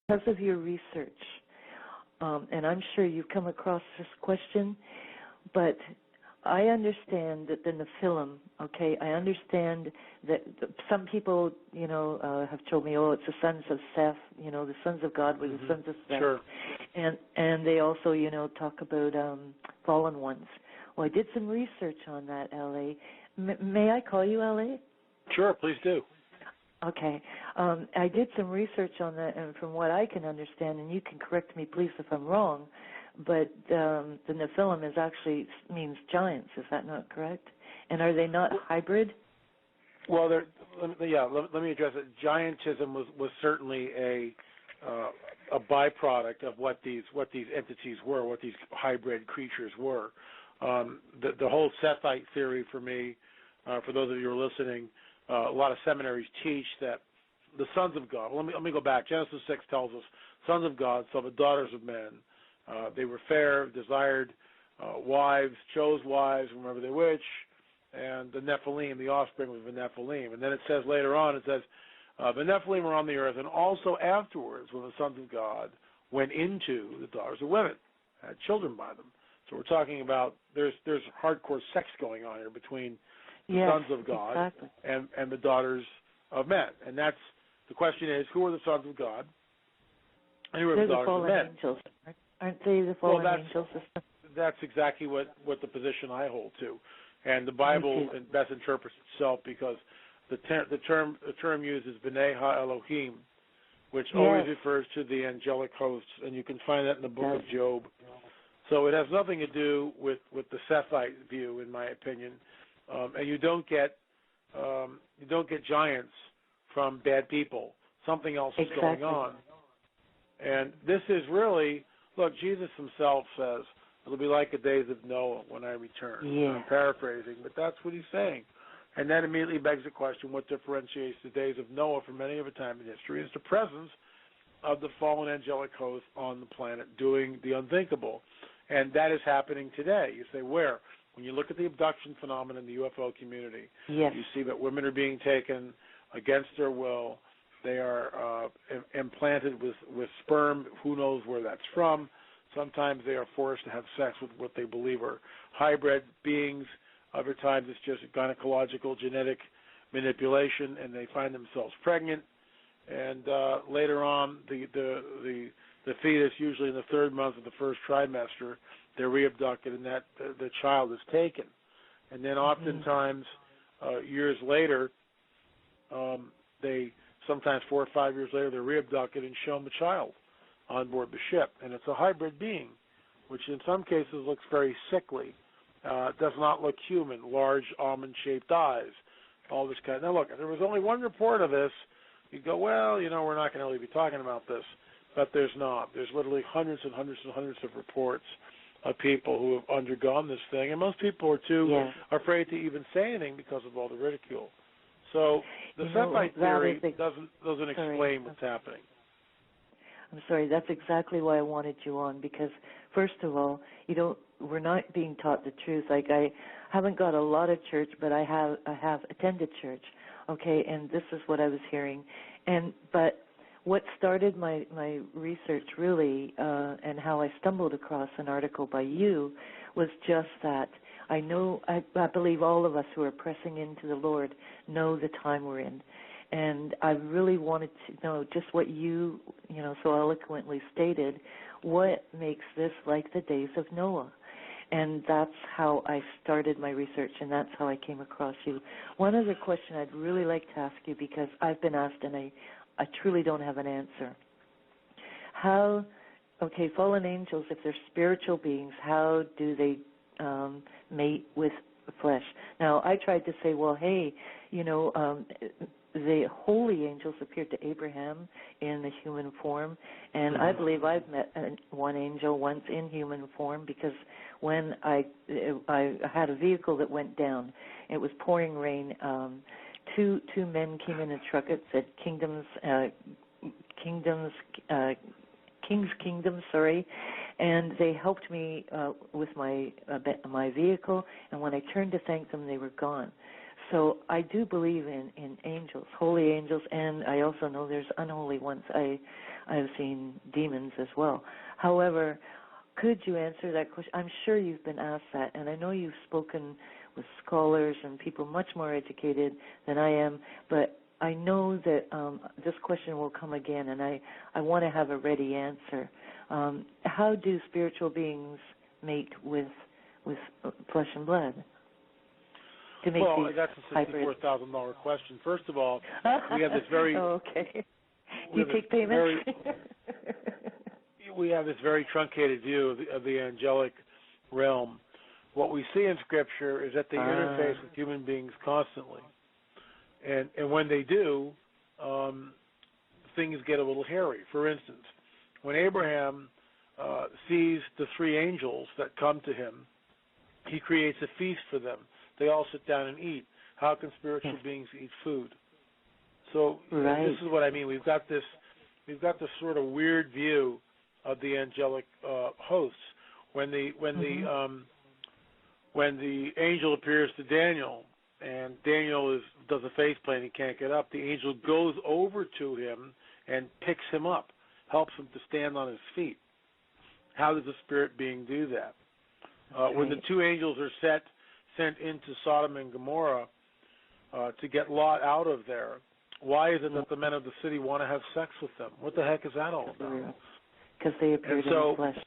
Because of your research, and I'm sure you've come across this question, but I understand that the Nephilim, okay, I understand that some people, have told me, it's the sons of Seth, the sons of God were the sons of Seth. Sure. And they also, talk about fallen ones. Well, I did some research on that, L.A. May I call you L.A.? Sure, please do. Okay. I did some research on that, and from what I can understand, and you can correct me, please, if I'm wrong, but the Nephilim actually means giants. Is that not correct? And are they not hybrid? Well, let me address it. Giantism was certainly a byproduct of what these entities were, what these hybrid creatures were. The whole Sethite theory, for me, for those of you who are listening, a lot of seminaries teach that the sons of God. Well, let me go back. Genesis 6 tells us, sons of God saw the daughters of men. They were fair, desired wives, chose wives, remember they which, and the Nephilim, the offspring of the Nephilim. And then it says later on, the Nephilim were on the earth, and also afterwards, when the sons of God went into the daughters of women, had children by them. So we're talking about there's hardcore sex going on here between the sons of God and the daughters of men. And that's the question is, who are the sons of God and who are the daughters of men? Angels. Aren't they the fallen angels? That's exactly what the position I hold to. And the Bible best interprets itself because the term used is B'nai Ha-Elohim, which always refers to the angelic hosts, and you can find that in the book of Job. So it has nothing to do with the Sethite view, in my opinion. And you don't get giants from bad people. Something else is going on. And this is really, look, Jesus himself says, it'll be like the days of Noah when I return. I'm paraphrasing, but that's what he's saying. And that immediately begs the question, what differentiates the days of Noah from any other time in history is the presence of the fallen angelic host on the planet doing the unthinkable. And that is happening today. You say, where? When you look at the abduction phenomenon in the UFO community, you see that women are being taken against their will. They are implanted with sperm. Who knows where that's from? Sometimes they are forced to have sex with what they believe are hybrid beings. Other times it's just gynecological genetic manipulation, and they find themselves pregnant. And later on, the fetus, usually in the third month of the first trimester, they're re-abducted, and that the child is taken. And then oftentimes, years later, sometimes 4 or 5 years later, they're re-abducted and shown the child on board the ship. And it's a hybrid being, which in some cases looks very sickly, does not look human, large almond-shaped eyes, all this kind of. Now, look, if there was only one report of this, you'd go, well, we're not going to really be talking about this. But there's not. There's literally hundreds and hundreds and hundreds of reports of people who have undergone this thing, and most people are too afraid to even say anything because of all the ridicule. So the Sethite theory doesn't explain what's happening. I'm sorry, that's exactly why I wanted you on, because first of all, we're not being taught the truth. Like, I haven't got a lot of church, but I have attended church, okay, and this is what I was hearing. But what started my research really, and how I stumbled across an article by you, was just that. I believe all of us who are pressing into the Lord know the time we're in. And I really wanted to know just what you so eloquently stated, what makes this like the days of Noah. And that's how I started my research, and that's how I came across you. One other question I'd really like to ask you, because I've been asked and I truly don't have an answer. Fallen angels, if they're spiritual beings, how do they mate with flesh? Now, I tried to say, well, hey, the holy angels appeared to Abraham in the human form, and I believe I've met one angel once in human form, because when I had a vehicle that went down, it was pouring rain. Two men came in a truck. It said King's Kingdom, and they helped me with my vehicle. And when I turned to thank them, they were gone. So I do believe in angels, holy angels, and I also know there's unholy ones. I've seen demons as well. However, could you answer that question? I'm sure you've been asked that, and I know you've spoken with scholars and people much more educated than I am, but I know that this question will come again, and I want to have a ready answer. How do spiritual beings mate with flesh and blood? Well, that's a $64,000 question. First of all, we have this very... Oh, okay. Do you take payments? We have this very truncated view of the angelic realm. What we see in Scripture is that they interface with human beings constantly. And when they do, things get a little hairy. For instance, when Abraham sees the three angels that come to him, he creates a feast for them. They all sit down and eat. How can spiritual beings eat food? So this is what I mean. We've got this sort of weird view of the angelic hosts. When the angel appears to Daniel, and Daniel does a face plant, he can't get up, the angel goes over to him and picks him up, helps him to stand on his feet. How does a spirit being do that? When the two angels are sent into Sodom and Gomorrah to get Lot out of there, why is it that the men of the city want to have sex with them? What the heck is that all about? Because they appeared in the flesh.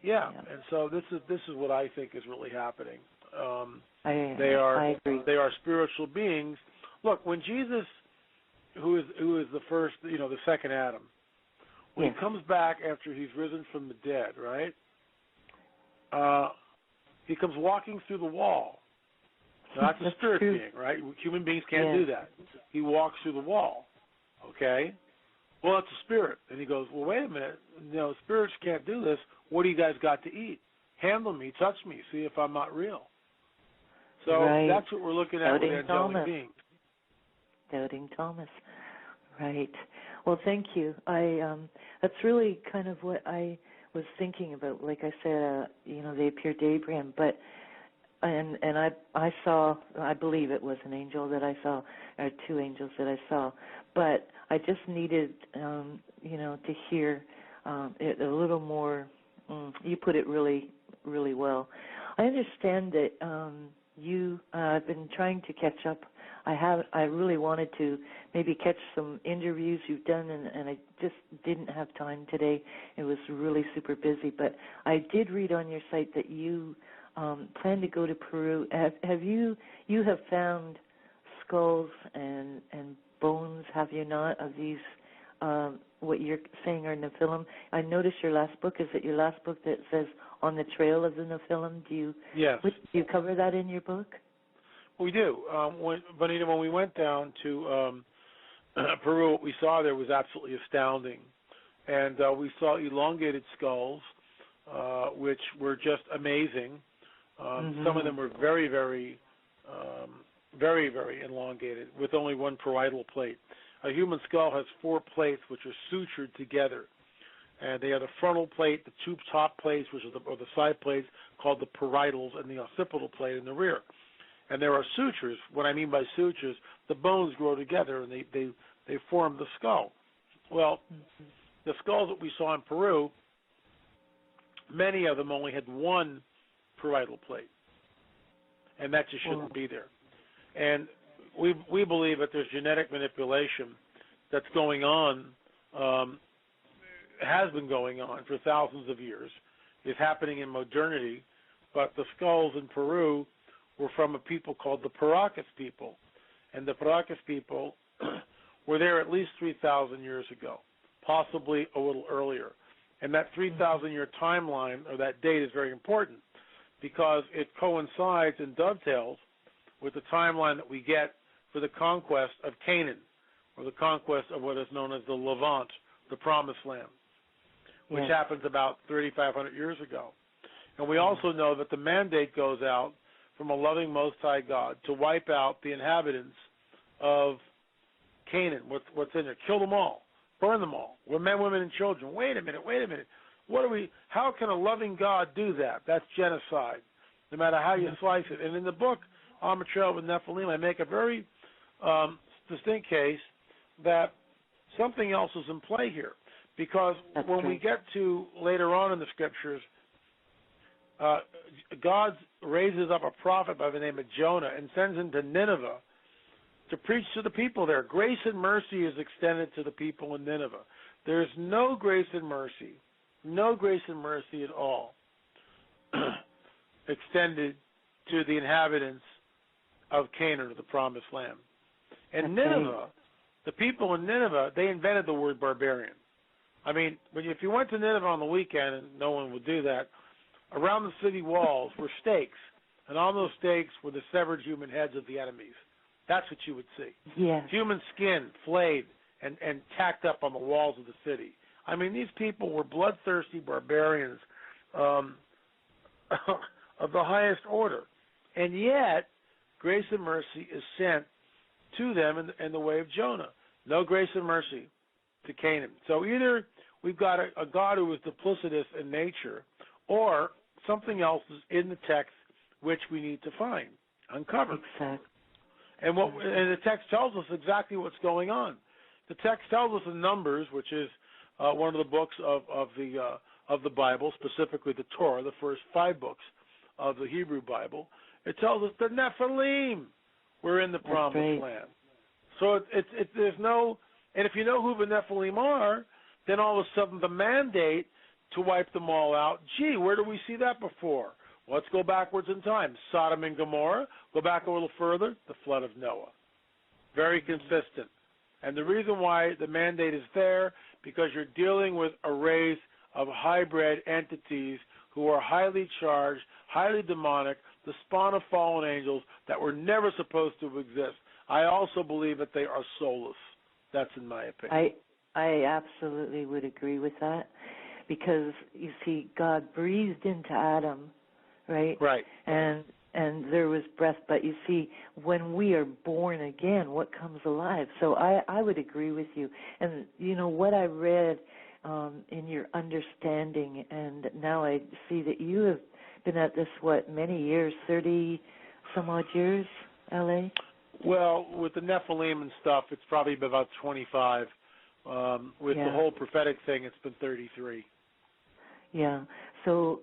Yeah, and so this is what I think is really happening. I agree. They are spiritual beings. Look, when Jesus, who is the first, the second Adam, when he comes back after he's risen from the dead, right? He comes walking through the wall. Now, that's a spirit being, right? Human beings can't do that. He walks through the wall, okay? Well, it's a spirit. And he goes, well, wait a minute. Spirits can't do this. What do you guys got to eat? Handle me, touch me, see if I'm not real. So that's what we're looking at with angelic beings. Doubting Thomas. Right. Well, thank you. That's really kind of what I was thinking about. Like I said, they appeared to Abraham, but I saw, I believe it was an angel that I saw, or two angels that I saw, but I just needed, to hear it a little more. You put it really, really well. I understand that I've been trying to catch up. I really wanted to maybe catch some interviews you've done, and I just didn't have time today. It was really super busy, but I did read on your site that you plan to go to Peru. Have you have found skulls and bones, have you not, of these, what you're saying are Nephilim? I noticed your last book. Is it your last book that says On the Trail of the Nephilim? Yes. Do you cover that in your book? We do. Bonita, when we went down to Peru, what we saw there was absolutely astounding. And we saw elongated skulls, which were just amazing. Some of them were very, very, very, very elongated, with only one parietal plate. A human skull has 4 plates, which are sutured together. And they have the frontal plate, the two top plates, which are the side plates, called the parietals, and the occipital plate in the rear. And there are sutures. What I mean by sutures, the bones grow together, and they form the skull. Well, the skulls that we saw in Peru, many of them only had one parietal plate, and that just shouldn't be there. And we believe that there's genetic manipulation that's going on, has been going on for thousands of years, is happening in modernity, but the skulls in Peru were from a people called the Paracas people, and the Paracas people were there at least 3,000 years ago, possibly a little earlier. And that 3,000-year timeline, or that date, is very important because it coincides and dovetails with the timeline that we get for the conquest of Canaan, or the conquest of what is known as the Levant, the Promised Land, which happens about 3,500 years ago. And we also know that the mandate goes out from a loving Most High God to wipe out the inhabitants of Canaan, what's in there, kill them all, burn them all, with men, women, and children. Wait a minute. How can a loving God do that? That's genocide, no matter how you slice it. And in the book, on the trail with Nephilim, I make a very distinct case that something else is in play here. Because when we get to later on in the Scriptures, God raises up a prophet by the name of Jonah and sends him to Nineveh to preach to the people there. Grace and mercy is extended to the people in Nineveh. There's no grace and mercy at all extended to the inhabitants of Canaan, or the Promised Land. And Nineveh, the people in Nineveh, they invented the word barbarian. I mean, if you went to Nineveh on the weekend, and no one would do that, around the city walls were stakes, and on those stakes were the severed human heads of the enemies. That's what you would see. Yeah. Human skin flayed and tacked up on the walls of the city. I mean, these people were bloodthirsty barbarians of the highest order. And yet, grace and mercy is sent to them in the way of Jonah. No grace and mercy to Canaan. So either we've got a God who is duplicitous in nature, or something else is in the text which we need to find, uncover. Exactly. And the text tells us exactly what's going on. The text tells us in Numbers, which is one of the books of the Bible, specifically the Torah, the first 5 books of the Hebrew Bible. It tells us the Nephilim were in the Promised Land. So there's no, and if you know who the Nephilim are, then all of a sudden the mandate to wipe them all out. Gee, where do we see that before? Let's go backwards in time. Sodom and Gomorrah. Go back a little further, the flood of Noah. Very consistent. And the reason why the mandate is there, because you're dealing with a race of hybrid entities who are highly charged, highly demonic, the spawn of fallen angels that were never supposed to exist. I also believe that they are soulless. That's in my opinion. I absolutely would agree with that, because you see, God breathed into Adam, right? Right. And there was breath, but you see, when we are born again, what comes alive? So I would agree with you. And you know what I read in your understanding, and now I see that you have been at this many years, 30 some odd years, L.A. Well, with the Nephilim and stuff, it's probably been about 25. With the whole prophetic thing, it's been 33. Yeah. So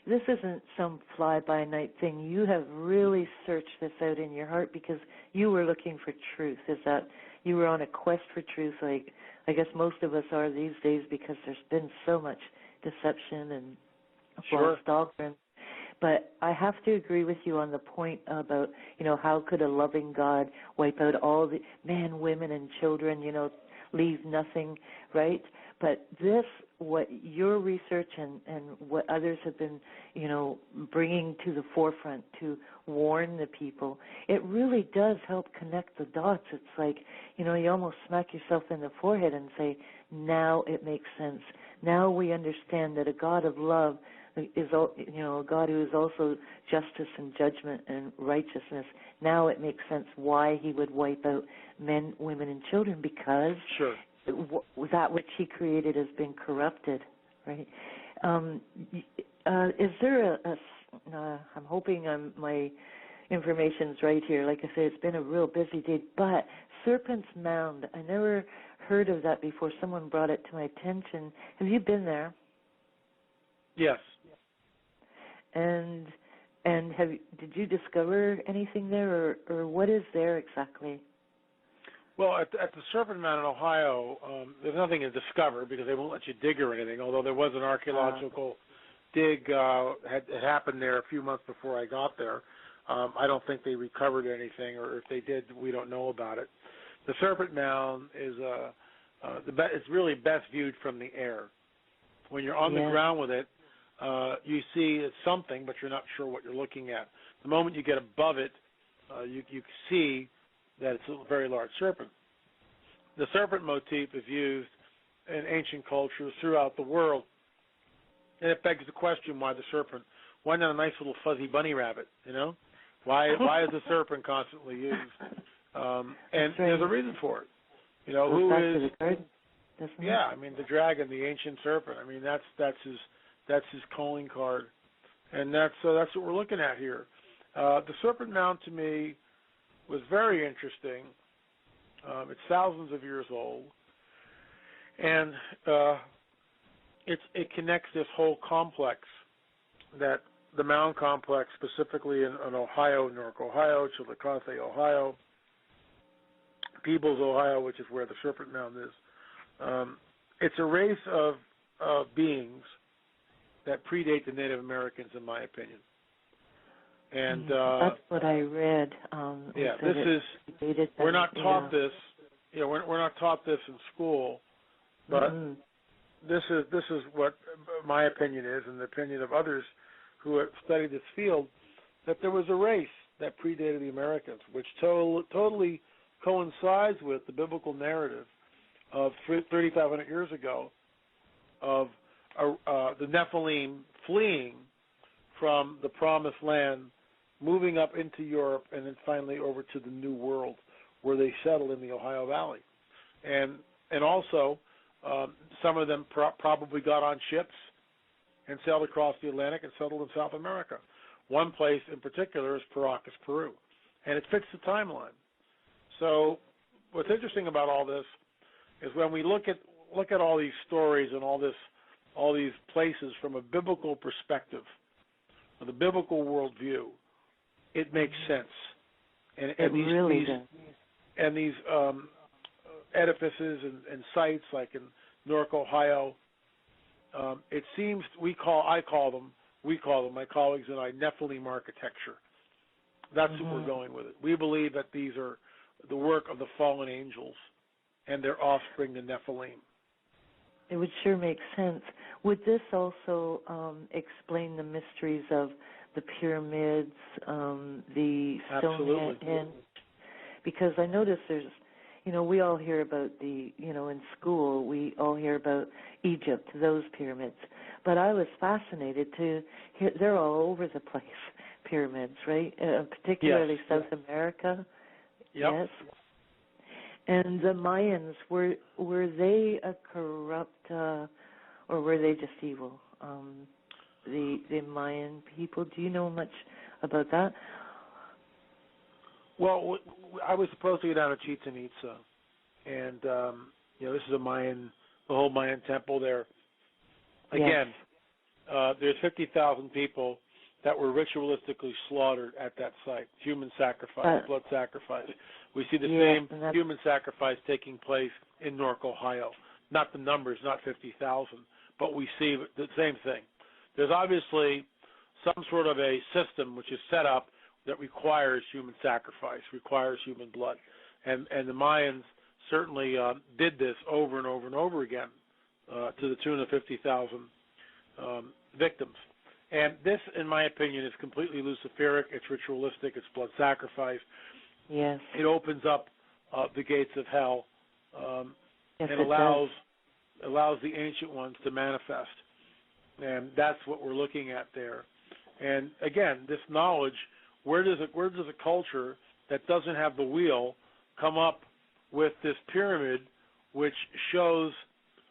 this isn't some fly-by-night thing. You have really searched this out in your heart because you were looking for truth. Is that you were on a quest for truth, like I guess most of us are these days, because there's been so much deception and false doctrine. But I have to agree with you on the point about, how could a loving God wipe out all the men, women, and children, leave nothing, right? But what your research and what others have been, bringing to the forefront to warn the people, it really does help connect the dots. It's like, you almost smack yourself in the forehead and say, now it makes sense. Now we understand that a God of love is, a God who is also justice and judgment and righteousness. Now it makes sense why he would wipe out men, women, and children, because that which he created has been corrupted, right? Is there I'm hoping my information's right here. Like I say, it's been a real busy day, but Serpent's Mound, I never heard of that before. Someone brought it to my attention. Have you been there? Yes. And did you discover anything there, or what is there exactly? Well, at the Serpent Mound in Ohio, there's nothing to discover because they won't let you dig or anything, although there was an archaeological dig had happened there a few months before I got there. I don't think they recovered anything, or if they did, we don't know about it. The Serpent Mound is it's really best viewed from the air. When you're on the ground with it, you see it's something, but you're not sure what you're looking at. The moment you get above it, you see that it's a very large serpent. The serpent motif is used in ancient cultures throughout the world, and it begs the question, why the serpent? Why not a nice little fuzzy bunny rabbit, Why is the serpent constantly used? And there's a reason for it. Who is... the dragon, the ancient serpent. That's his calling card, and that's what we're looking at here. The Serpent Mound to me was very interesting. It's thousands of years old, and it connects this whole complex, that the mound complex, specifically in Ohio, Newark, Ohio, Chillicothe, Ohio, Peebles, Ohio, which is where the Serpent Mound is. It's a race of beings that predate the Native Americans, in my opinion. And that's what I read. We're not taught this. We're not taught this in school, but this is what my opinion is, and the opinion of others who have studied this field, that there was a race that predated the Americans, which totally coincides with the biblical narrative of 3,500 years ago of the Nephilim fleeing from the Promised Land, moving up into Europe, and then finally over to the New World, where they settled in the Ohio Valley. And also, some of them probably got on ships and sailed across the Atlantic and settled in South America. One place in particular is Paracas, Peru, and it fits the timeline. So what's interesting about all this is when we look at all these stories and all these places from a biblical perspective, with a biblical worldview, it makes sense. And these edifices and sites, like in Newark, Ohio, it seems we call them, my colleagues and I, Nephilim architecture. That's what we're going with it. We believe that these are the work of the fallen angels and their offspring, the Nephilim. It would sure make sense. Would this also explain the mysteries of the pyramids, the Stonehenge? Because I notice there's, we all hear about in school, we all hear about Egypt, those pyramids. But I was fascinated to hear, they're all over the place, pyramids, right? Particularly South America. Yep. Yes. And the Mayans, were they a corrupt, or were they just evil? The Mayan people. Do you know much about that? Well, I was supposed to go down to Chichen Itza, and this is the whole Mayan temple there. Again, there's 50,000 people that were ritualistically slaughtered at that site. Human sacrifice, blood sacrifice. We see the same human sacrifice taking place in Newark, Ohio. Not the numbers, not 50,000, but we see the same thing. There's obviously some sort of a system which is set up that requires human sacrifice, requires human blood. And the Mayans certainly did this over and over and over again to the tune of 50,000 victims. And this, in my opinion, is completely Luciferic. It's ritualistic. It's blood sacrifice. Yes. It opens up the gates of hell and allows the ancient ones to manifest. And that's what we're looking at there. And again, this knowledge, where does a culture that doesn't have the wheel come up with this pyramid which shows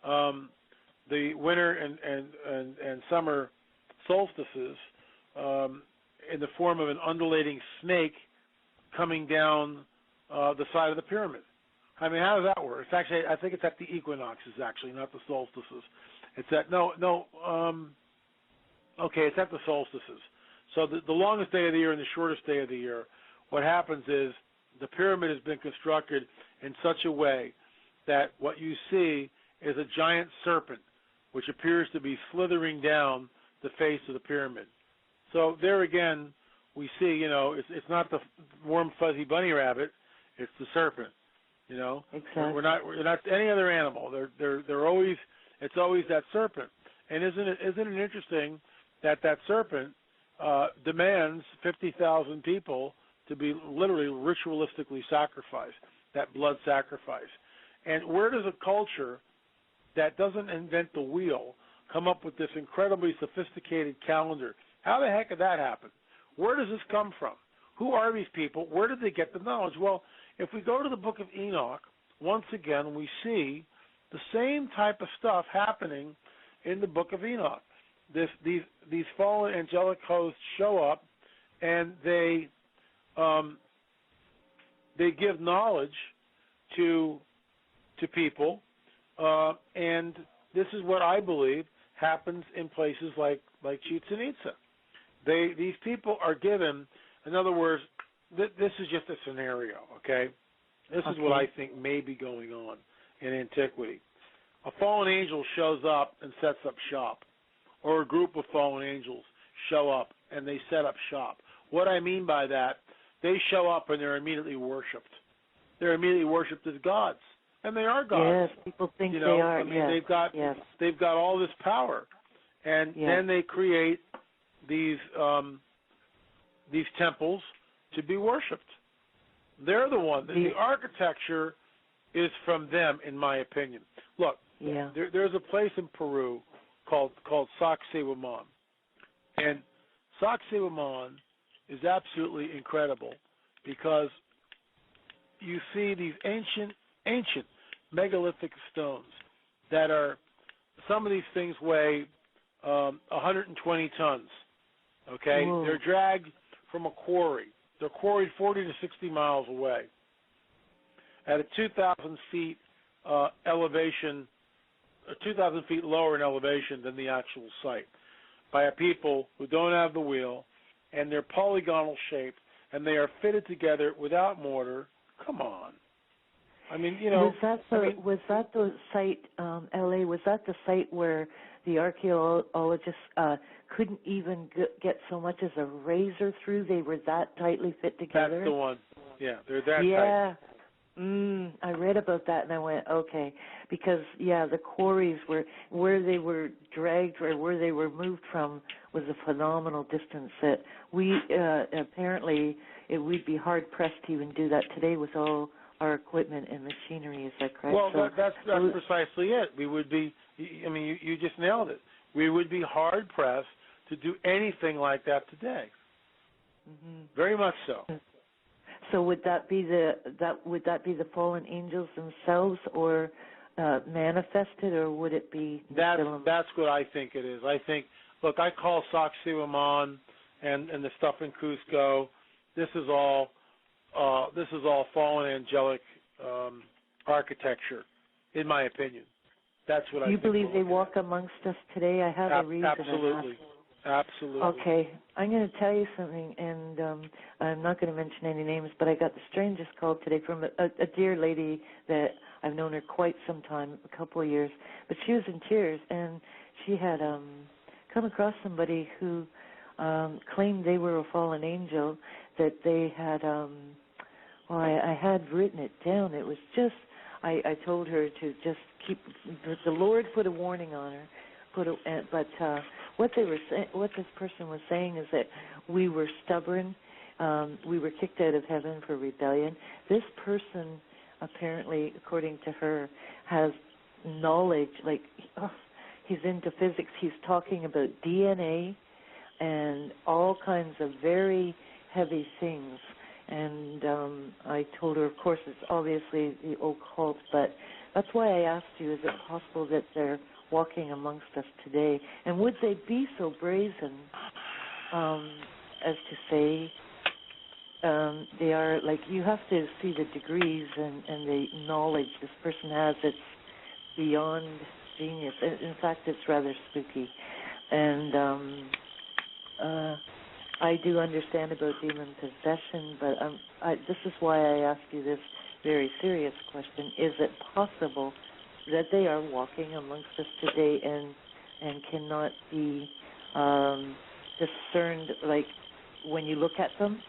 the winter and summer solstices in the form of an undulating snake coming down the side of the pyramid? I mean, how does that work? It's actually, I think it's at the equinoxes, actually, not the solstices. It's at it's at the solstices. So the longest day of the year and the shortest day of the year, what happens is the pyramid has been constructed in such a way that what you see is a giant serpent which appears to be slithering down the face of the pyramid. So there again, we see, it's not the warm fuzzy bunny rabbit, it's the serpent. Exactly. We're not any other animal. They're always, it's always that serpent. And isn't it interesting that serpent demands 50,000 people to be literally ritualistically sacrificed, that blood sacrifice? And where does a culture that doesn't invent the wheel come up with this incredibly sophisticated calendar? How the heck did that happen? Where does this come from? Who are these people? Where did they get the knowledge? Well, if we go to the book of Enoch, once again, we see the same type of stuff happening in the book of Enoch. These fallen angelic hosts show up and they give knowledge to people, and this is what I believe happens in places like Chichen Itza. These people are given, in other words, this is just a scenario, okay? This is what I think may be going on in antiquity. A fallen angel shows up and sets up shop, or a group of fallen angels show up and they set up shop. What I mean by that, they show up and they're immediately worshipped. They're immediately worshipped as gods, and they are gods. Yes, people think they are. I mean, they've got all this power, and then they create these temples to be worshipped. They're the one. The architecture is from them, in my opinion. Look, there's a place in Peru called Sacsayhuaman, and Sacsayhuaman is absolutely incredible because you see these ancient megalithic stones that are, some of these things weigh 120 tons. Okay, whoa. They're dragged from a quarry. They're quarried 40 to 60 miles away at a 2,000 feet elevation, 2,000 feet lower in elevation than the actual site, by a people who don't have the wheel, and they're polygonal shaped, and they are fitted together without mortar. Come on. I mean, Was that the site, L.A., was that the site where the archaeologists couldn't even get so much as a razor through? They were that tightly fit together? That's the one. Yeah, they're that tight. I read about that and I went, okay, because, the quarries where they were dragged or where they were moved from was a phenomenal distance that we, apparently, we'd be hard-pressed to even do that today with all our equipment and machinery. Is that correct? Well, that's precisely it. We would be, I mean, you just nailed it. We would be hard-pressed to do anything like that today. Mm-hmm. Very much so. So would that be the fallen angels themselves, or manifested, or would it be? That's what I think it is. I think. Look, I call Sacsayhuaman and the stuff in Cusco. This is all fallen angelic architecture, in my opinion. That's what I think. You believe they walk amongst us today? I have a reason. Absolutely. Absolutely. Okay, I'm going to tell you something, and I'm not going to mention any names, but I got the strangest call today from a dear lady that I've known her quite some time, a couple of years, but she was in tears, and she had come across somebody who claimed they were a fallen angel, that they had, I had written it down. It was just, I told her to just keep, the Lord put a warning on her, but what this person was saying is that we were stubborn, we were kicked out of heaven for rebellion. This person, apparently, according to her, has knowledge, like, he's into physics. He's talking about DNA and all kinds of very heavy things. And I told her, of course, it's obviously the occult, but that's why I asked you, is it possible that they're walking amongst us today? And would they be so brazen as to say they are, like, you have to see the degrees and the knowledge this person has. It's beyond genius. In fact, it's rather spooky. And I do understand about demon possession, but this is why I ask you this very serious question. Is it possible that they are walking amongst us today and cannot be discerned, like, when you look at them?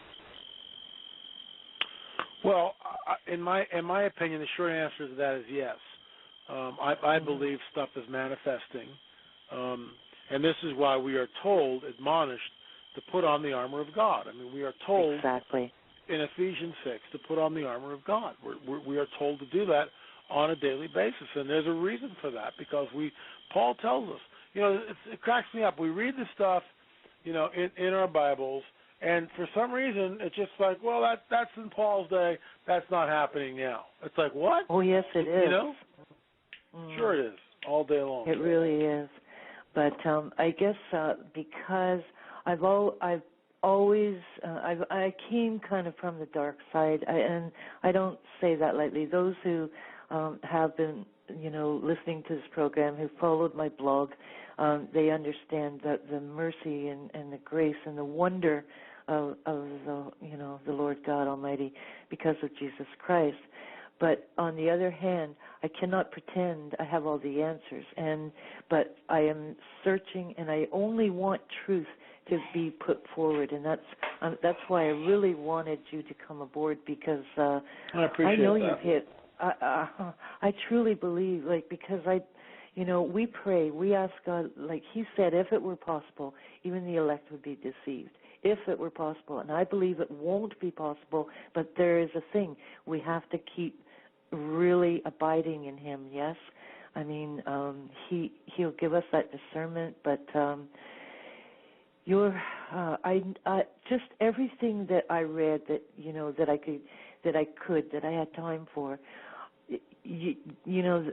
Well, in my opinion, the short answer to that is yes. I believe stuff is manifesting, and this is why we are told, admonished, to put on the armor of God. I mean, we are told exactly in Ephesians 6 to put on the armor of God. We are told to do that on a daily basis, and there's a reason for that, because Paul tells us. It cracks me up. We read this stuff, in our Bibles, and for some reason it's just like, well, that's in Paul's day. That's not happening now. It's like, what? Oh, yes, it is. Sure it is, all day long. It really is. But I guess because I've always, I came kind of from the dark side, and I don't say that lightly. Those who have been, listening to this program, who followed my blog, they understand that the mercy and the grace and the wonder of the Lord God Almighty because of Jesus Christ. But on the other hand, I cannot pretend I have all the answers, but I am searching, and I only want truth to be put forward, and that's why I really wanted you to come aboard, because I appreciate I know that. you've hit. I truly believe, because we pray, we ask God, like He said, if it were possible, even the elect would be deceived. If it were possible, and I believe it won't be possible, but there is a thing. We have to keep really abiding in Him, yes? I mean, He'll give us that discernment, but just everything that I read that I had time for,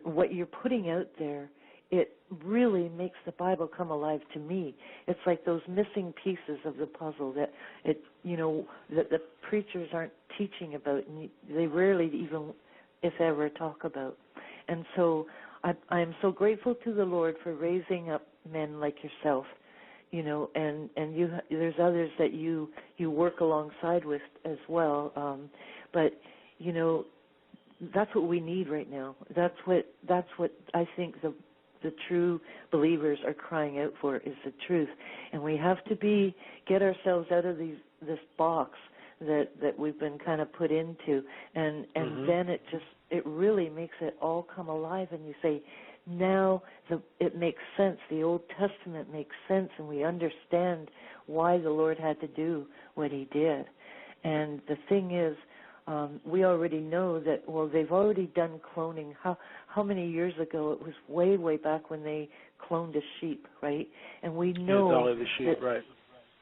what you're putting out there, it really makes the Bible come alive to me. It's like those missing pieces of the puzzle that that the preachers aren't teaching about, and they rarely even, if ever, talk about. And so I'm so grateful to the Lord for raising up men like yourself, and there's others that you work alongside with as well. But that's what we need right now. That's what I think the true believers are crying out for, is the truth. And we have to get ourselves out of this box that we've been kind of put into, and then it really makes it all come alive, and you say, now it makes sense. The Old Testament makes sense, and we understand why the Lord had to do what He did. And the thing is, we already know that, they've already done cloning. How many years ago? It was way, way back when they cloned a sheep, right? And we know the sheep, right?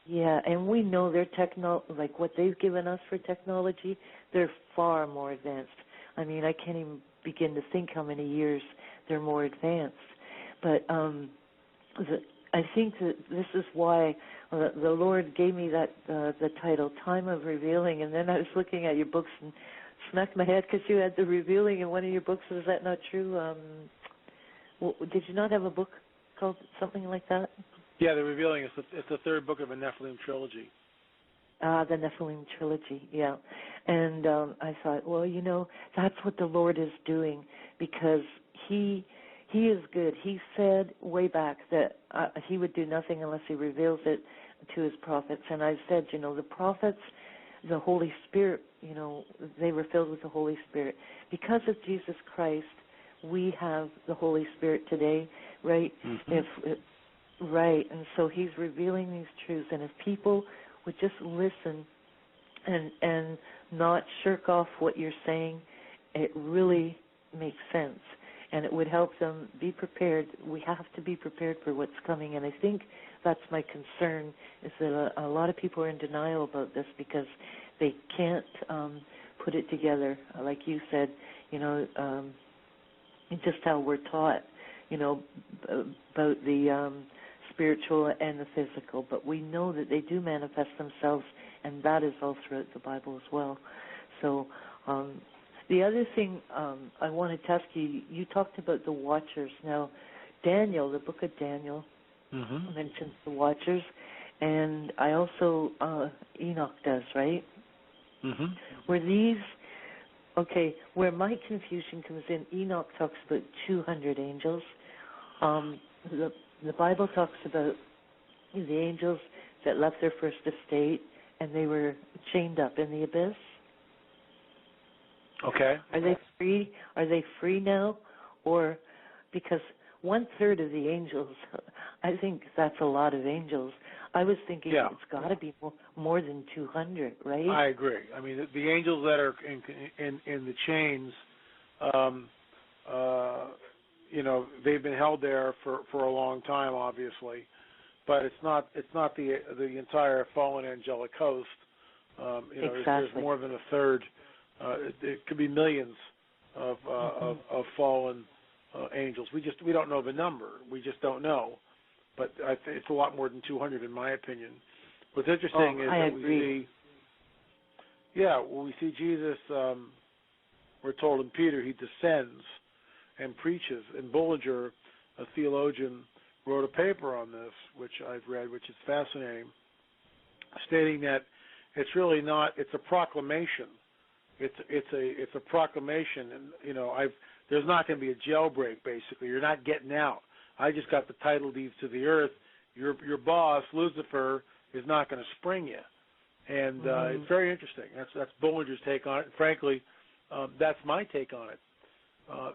Yeah, and we know their like what they've given us for technology, they're far more advanced. I mean, I can't even begin to think how many years they're more advanced. But I think that this is why the Lord gave me that the title, Time of Revealing, and then I was looking at your books and smacked my head because you had the Revealing in one of your books. Is that not true? Did you not have a book called something like that? Yeah, the Revealing. It's the third book of a Nephilim trilogy. The Nephilim trilogy, yeah. And I thought, that's what the Lord is doing, because He is good. He said way back that He would do nothing unless He reveals it to His prophets. And I said, the prophets, the Holy Spirit, they were filled with the Holy Spirit. Because of Jesus Christ, we have the Holy Spirit today, right? Mm-hmm. Right, and so He's revealing these truths. And if people would just listen and not shirk off what you're saying, it really makes sense. And it would help them be prepared. We have to be prepared for what's coming. And I think that's my concern, is that a lot of people are in denial about this because they can't put it together, like you said, just how we're taught, about the spiritual and the physical. But we know that they do manifest themselves, and that is all throughout the Bible as well. So the other thing I wanted to ask you, you talked about the Watchers. Now, Daniel, the book of Daniel, mentions the Watchers, and I also, Enoch does, right? Mm-hmm. Were these, where my confusion comes in, Enoch talks about 200 angels. The Bible talks about the angels that left their first estate, and they were chained up in the abyss. Okay. Are they free? Are they free now? Or because 1/3 of the angels, I think that's a lot of angels. I was thinking it's got to be more than 200, right? I agree. I mean, the angels that are in the chains, they've been held there for a long time, obviously, but it's not the entire fallen angelic host. Exactly. There's more than 1/3. It could be millions of fallen angels. We don't know the number. We just don't know. But it's a lot more than 200 in my opinion. What's interesting is that agree. we see Jesus, we're told in Peter, he descends and preaches. And Bullinger, a theologian, wrote a paper on this, which I've read, which is fascinating, stating that it's really not, it's a proclamation. It's a proclamation, and there's not going to be a jailbreak. Basically, you're not getting out. I just got the title deeds to the earth. Your boss, Lucifer, is not going to spring you, and it's very interesting. That's Bullinger's take on it. And frankly, that's my take on it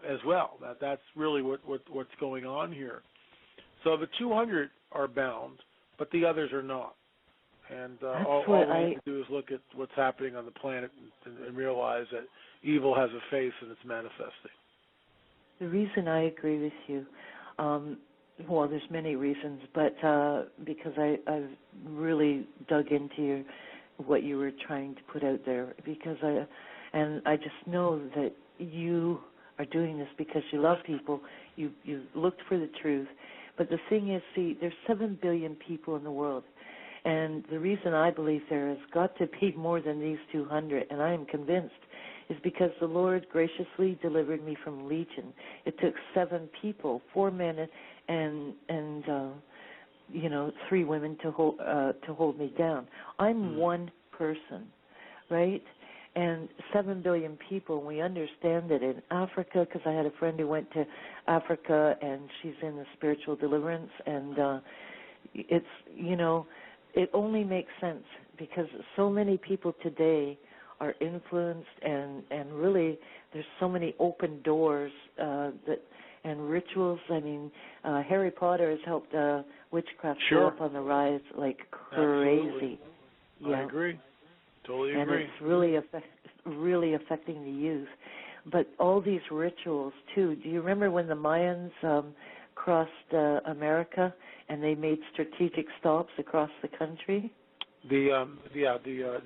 as well. That's really what's going on here. So the 200 are bound, but the others are not. And all we need to do is look at what's happening on the planet and realize that evil has a face and it's manifesting. The reason I agree with you, well, there's many reasons, but because I've really dug into what you were trying to put out there, because I just know that you are doing this because you love people, you looked for the truth. But the thing is, see, there's 7 billion people in the world. And the reason I believe there has got to be more than these 200, and I am convinced, is because the Lord graciously delivered me from Legion. It took 7 people, 4 men and 3 women to hold me down. I'm one person, right? And 7 billion people, and we understand that in Africa, because I had a friend who went to Africa, and she's in the spiritual deliverance, and it's, it only makes sense because so many people today are influenced, and really there's so many open doors and rituals. I mean, Harry Potter has helped witchcraft go up on the rise like crazy. Absolutely. Yeah. I agree. Totally agree. And it's really affecting the youth. But all these rituals too. Do you remember when the Mayans crossed America and they made strategic stops across the country? The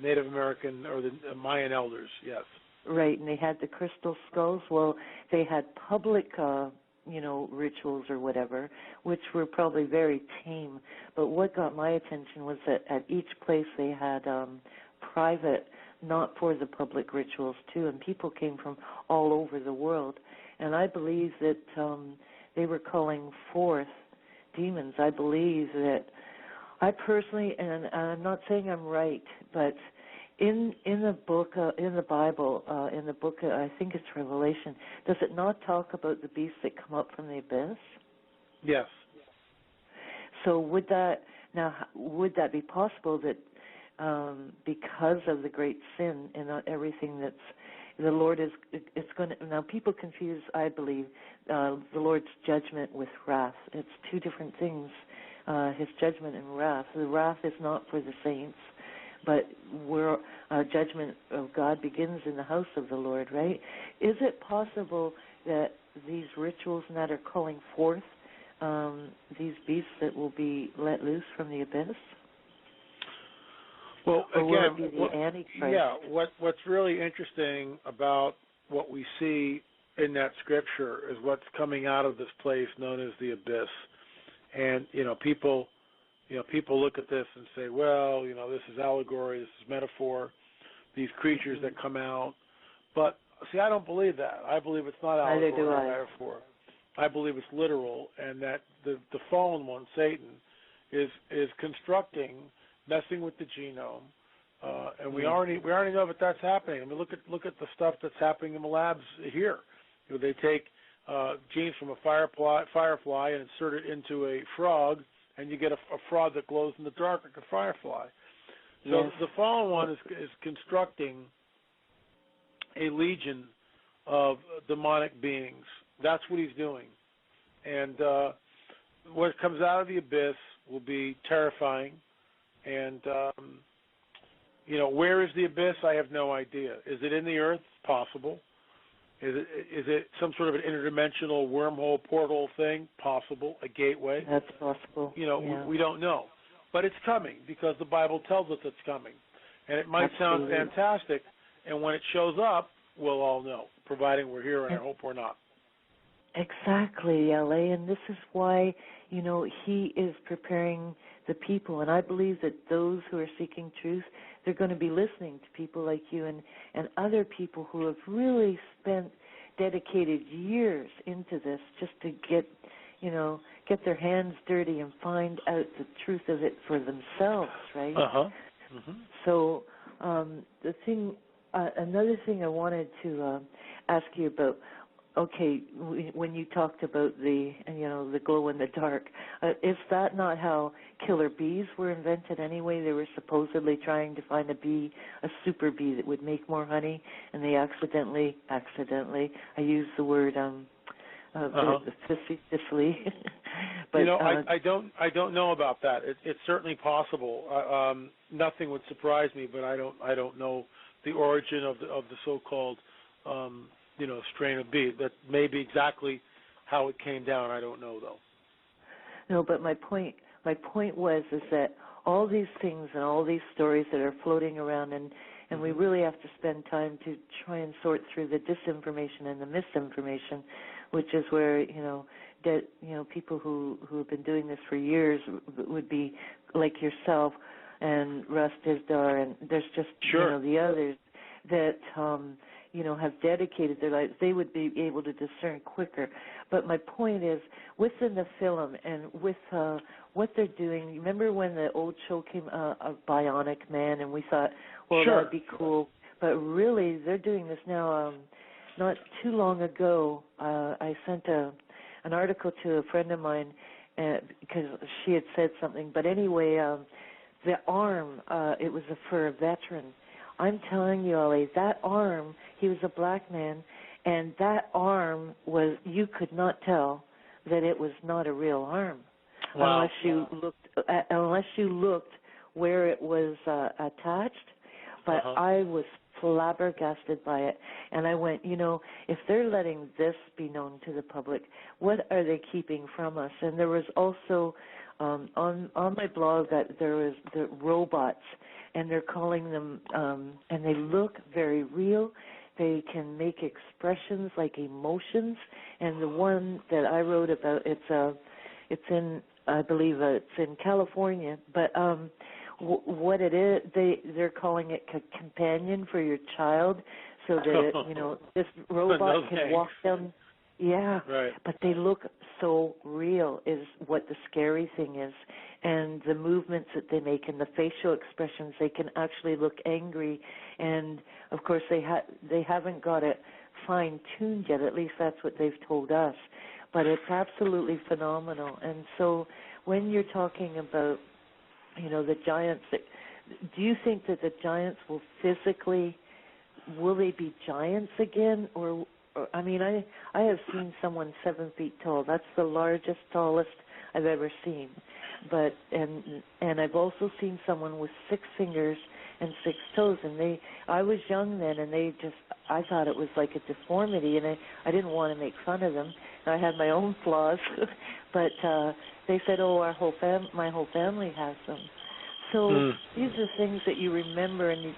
Native American or the Mayan elders, yes. Right, and they had the crystal skulls. Well, they had public, rituals or whatever, which were probably very tame. But what got my attention was that at each place they had private, not for the public rituals too, and people came from all over the world. And I believe that they were calling forth demons. I believe that I personally, and I'm not saying I'm right, but in the book, in the Bible, in the book, I think it's Revelation, does it not talk about the beasts that come up from the abyss? Yes. So would that be possible that because of the great sin and everything that's the Lord it's going to, now people confuse, I believe, the Lord's judgment with wrath. It's two different things, his judgment and wrath. The wrath is not for the saints, but judgment of God begins in the house of the Lord, right? Is it possible that these rituals that are calling forth these beasts that will be let loose from the abyss? Well, again, what's really interesting about what we see in that scripture is what's coming out of this place known as the abyss. And, people look at this and say, well, this is allegory, this is metaphor, these creatures that come out. But, see, I don't believe that. I believe it's not allegory or metaphor. I believe it's literal, and that the fallen one, Satan, is constructing, messing with the genome, and we already know that that's happening. I mean, look at the stuff that's happening in the labs here. They take genes from a firefly and insert it into a frog, and you get a frog that glows in the dark like a firefly. So the fallen one is constructing a legion of demonic beings. That's what he's doing, and what comes out of the abyss will be terrifying. And, where is the abyss? I have no idea. Is it in the earth? Possible. Is it some sort of an interdimensional wormhole portal thing? Possible. A gateway? That's possible. We don't know. But it's coming because the Bible tells us it's coming. And it might sound fantastic, and when it shows up, we'll all know, providing we're here, and I hope we're not. Exactly, L.A., and this is why, he is preparing the people. And I believe that those who are seeking truth, they're going to be listening to people like you and other people who have really dedicated years into this just to get their hands dirty and find out the truth of it for themselves, right? Mm-hmm. So another thing I wanted to ask you about. Okay, when you talked about the glow in the dark, is that not how killer bees were invented anyway? They were supposedly trying to find a super bee that would make more honey, and they accidentally, I use the word Sicily. But I don't know about that. It's certainly possible. Nothing would surprise me, but I don't know the origin of the so-called strain of bee. That may be exactly how it came down. I don't know, though. No, but my point was that all these things and all these stories that are floating around, and we really have to spend time to try and sort through the disinformation and the misinformation, which is where people who have been doing this for years would be like yourself and Russ Dizdar, and there's just the others that have dedicated their lives. They would be able to discern quicker. But my point is, with the Nephilim and with what they're doing, remember when the old show came, a Bionic Man, and we thought, well, that'd be cool. But really, they're doing this now. Not too long ago, I sent an article to a friend of mine because she had said something. But anyway, the arm, it was for a veteran. I'm telling you, Ollie, that arm, he was a black man, and that arm you could not tell that it was not a real arm. Wow. Unless you looked where it was attached. But I was flabbergasted by it, and I went, if they're letting this be known to the public, what are they keeping from us? And there was also on my blog that there was the robots, and they're calling them, and they look very real. They can make expressions like emotions, and the one that I wrote about, it's in, I believe it's in California, but what it is, they're calling it a companion for your child, so that this robot can walk down. Yeah, right. But they look so real is what the scary thing is. And the movements that they make and the facial expressions, they can actually look angry. And, of course, they haven't got it fine-tuned yet. At least that's what they've told us. But it's absolutely phenomenal. And so when you're talking about, the giants, do you think that the giants will they be giants again? Or I mean, I have seen someone 7 feet tall. That's the largest, tallest I've ever seen. But and I've also seen someone with 6 fingers and 6 toes. And I was young then, and I thought it was like a deformity, and I didn't want to make fun of them. I had my own flaws, but they said, "Oh, my whole family has them." So these are things that you remember, and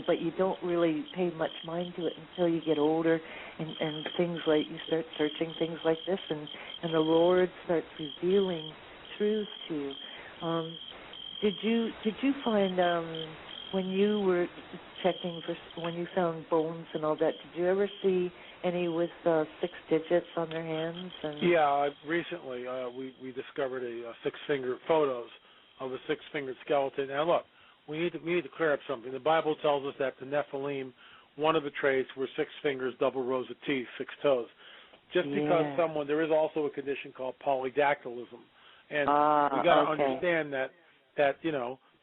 but you don't really pay much mind to it until you get older, and things like you start searching things like this, and the Lord starts revealing truths to you. Did you find when you were checking when you found bones and all that? Did you ever see any with 6 digits on their hands? Yeah, recently we discovered a 6-finger photos of a 6-fingered skeleton. Now look, we need to clear up something. The Bible tells us that the Nephilim, one of the traits were 6 fingers, double rows of teeth, 6 toes. Just because there is also a condition called polydactylism, and we got to understand that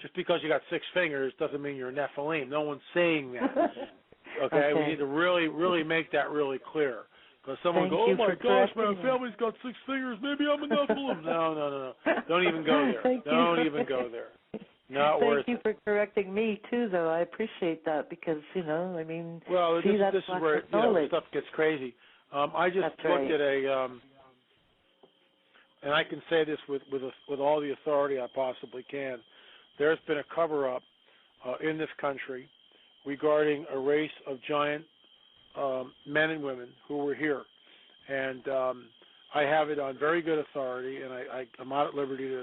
just because you got 6 fingers doesn't mean you're a Nephilim. No one's saying that. Okay, we need to really make that really clear. Because someone goes, "Oh my gosh, my family's got 6 fingers. Maybe I'm a Nephilim." No. Don't even go there. Don't even go there. Not worth it. Thank you for correcting me too, though. I appreciate that because I mean. Well, this is where stuff gets crazy. I just looked at and I can say this with all the authority I possibly can. There's been a cover-up in this country regarding a race of giant men and women who were here, and I have it on very good authority, and I'm not at liberty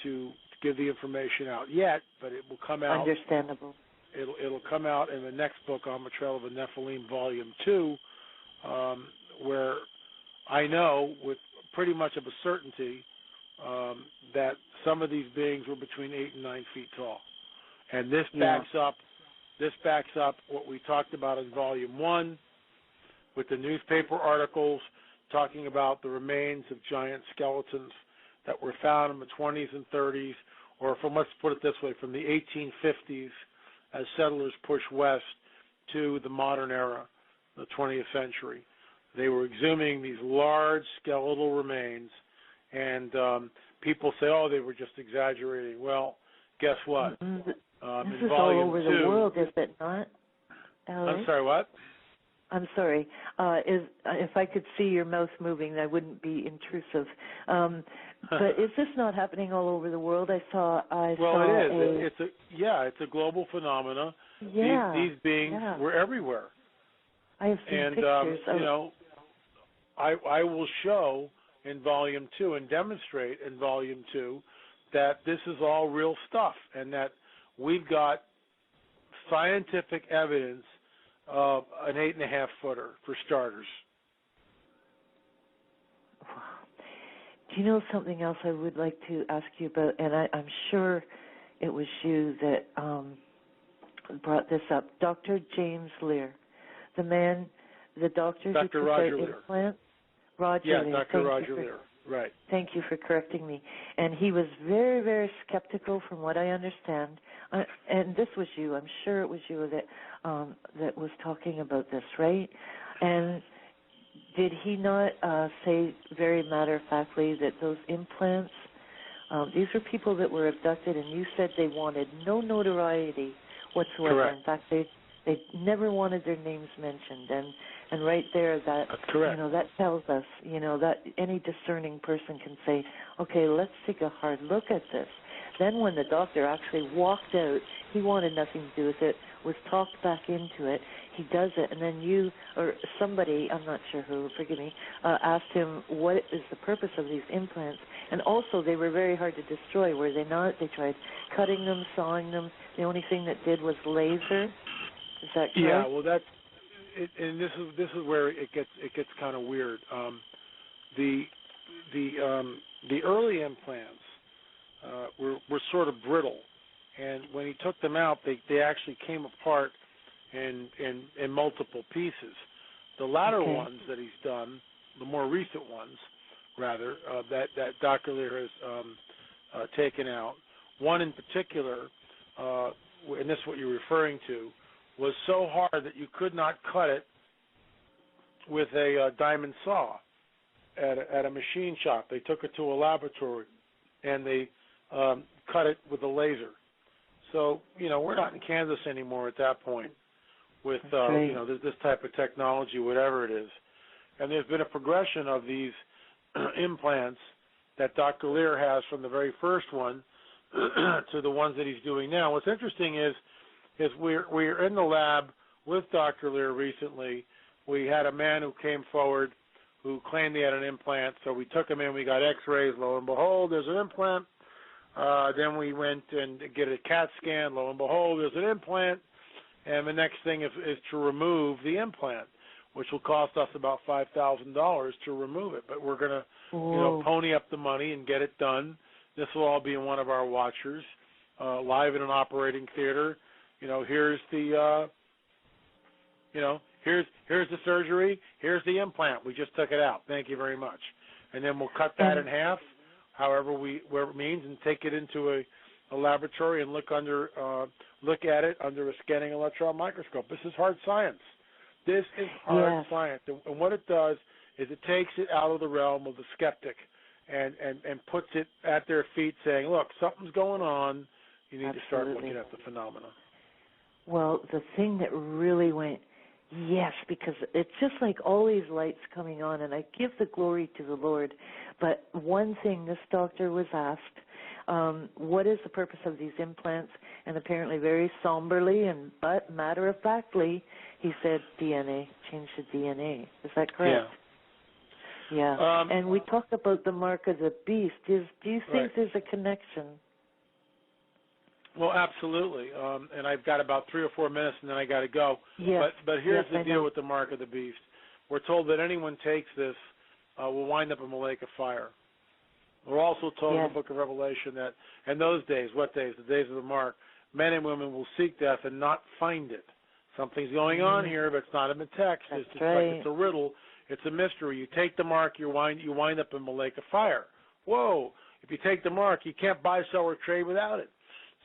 to give the information out yet, but it will come out. Understandable. It'll come out in the next book, On the Trail of the Nephilim, Volume 2, where I know with pretty much of a certainty that some of these beings were between 8 and 9 feet tall. And this backs up what we talked about in Volume 1 with the newspaper articles talking about the remains of giant skeletons that were found in the 20s and 30s, or from, let's put it this way, from the 1850s as settlers pushed west to the modern era, the 20th century. They were exhuming these large skeletal remains, and people say, oh, they were just exaggerating. Well, guess what? This in is Volume all over 2, the world, is it not? I'm sorry, what? I'm sorry. If I could see your mouth moving, I wouldn't be intrusive. But is this not happening all over the world? I saw it is. It's a global phenomena. Yeah. These beings were everywhere. I have seen pictures. I will show in Volume 2 and demonstrate in Volume 2 that this is all real stuff, and that we've got scientific evidence of an 8.5-footer for starters. Do you know something else I would like to ask you about? And I'm sure it was you that brought this up. Dr. James Lear, the doctor who took out implants. Roger Lear. Dr. Roger Lear. Right. Thank you for correcting me. And he was very, very skeptical, from what I understand. And this was you. I'm sure it was you that was talking about this, right? And did he not say very matter-of-factly that those implants, these were people that were abducted, and you said they wanted no notoriety whatsoever. Correct. In fact, they never wanted their names mentioned. And right there, that's correct. That tells us, that any discerning person can say, okay, let's take a hard look at this. Then when the doctor actually walked out, he wanted nothing to do with it, was talked back into it. He does it, and then you or somebody, I'm not sure who, forgive me, asked him what is the purpose of these implants. And also, they were very hard to destroy, were they not? They tried cutting them, sawing them. The only thing that did was laser. Is that correct? Yeah, well, that's it, and this is where it gets kind of weird. The early implants were sort of brittle, and when he took them out, they actually came apart in multiple pieces. The latter ones that he's done, the more recent ones, rather, that Dr. Lear has taken out, one in particular, and this is what you're referring to, was so hard that you could not cut it with a diamond saw at a machine shop. They took it to a laboratory, and they cut it with a laser. So, we're not in Kansas anymore at that point with, this type of technology, whatever it is. And there's been a progression of these implants that Dr. Lear has from the very first one to the ones that he's doing now. What's interesting is we're in the lab with Dr. Lear recently. We had a man who came forward who claimed he had an implant, so we took him in, we got x-rays, lo and behold, there's an implant. Then we went and get a CAT scan, lo and behold, there's an implant. And the next thing is to remove the implant, which will cost us about $5,000 to remove it. But we're going to pony up the money and get it done. This will all be in one of our watchers, live in an operating theater. Here's the, here's the surgery. Here's the implant. We just took it out. Thank you very much. And then we'll cut that in half, where it means, and take it into a laboratory and look at it under a scanning electron microscope. This is hard science. This is hard science. And what it does is it takes it out of the realm of the skeptic and puts it at their feet saying, look, something's going on. You need to start looking at the phenomena. Well, the thing that really went, yes, because it's just like all these lights coming on, and I give the glory to the Lord. But one thing this doctor was asked, what is the purpose of these implants? And apparently very somberly but matter-of-factly, he said DNA, change the DNA. Is that correct? Yeah. And we talked about the mark of the beast. Do you think there's a connection? Well, absolutely. And I've got about 3 or 4 minutes, and then I got to go. Yes. But here's the deal with the mark of the beast. We're told that anyone takes this will wind up in the lake of fire. We're also told in the book of Revelation that in those days, what days? The days of the mark, men and women will seek death and not find it. Something's going on here, but it's not in the text. It's just like it's a riddle. It's a mystery. You take the mark, you wind up in the lake of fire. Whoa. If you take the mark, you can't buy, sell, or trade without it.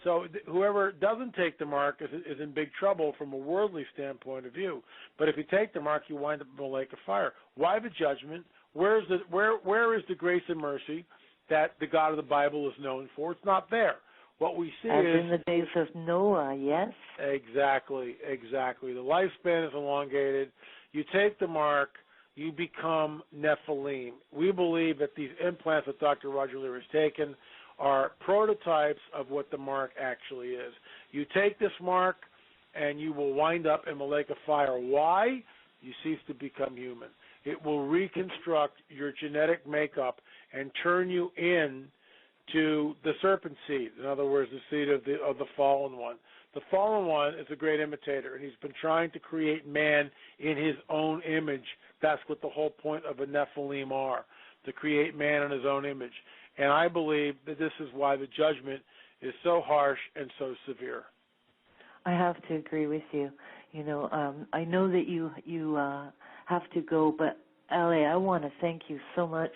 So whoever doesn't take the mark is in big trouble from a worldly standpoint of view. But if you take the mark, you wind up in the lake of fire. Why the judgment? Where is the grace and mercy that the God of the Bible is known for? It's not there. What we see as is in the days of Noah, yes? Exactly. The lifespan is elongated. You take the mark, you become Nephilim. We believe that these implants that Dr. Roger Lear has taken are prototypes of what the mark actually is. You take this mark, and you will wind up in the lake of fire. Why? You cease to become human. It will reconstruct your genetic makeup and turn you into the serpent seed. In other words, the seed of the fallen one. The fallen one is a great imitator, and he's been trying to create man in his own image. That's what the whole point of a Nephilim are, to create man in his own image. And I believe that this is why the judgment is so harsh and so severe. I have to agree with you. You know, I know that you have to go, but Allie, I want to thank you so much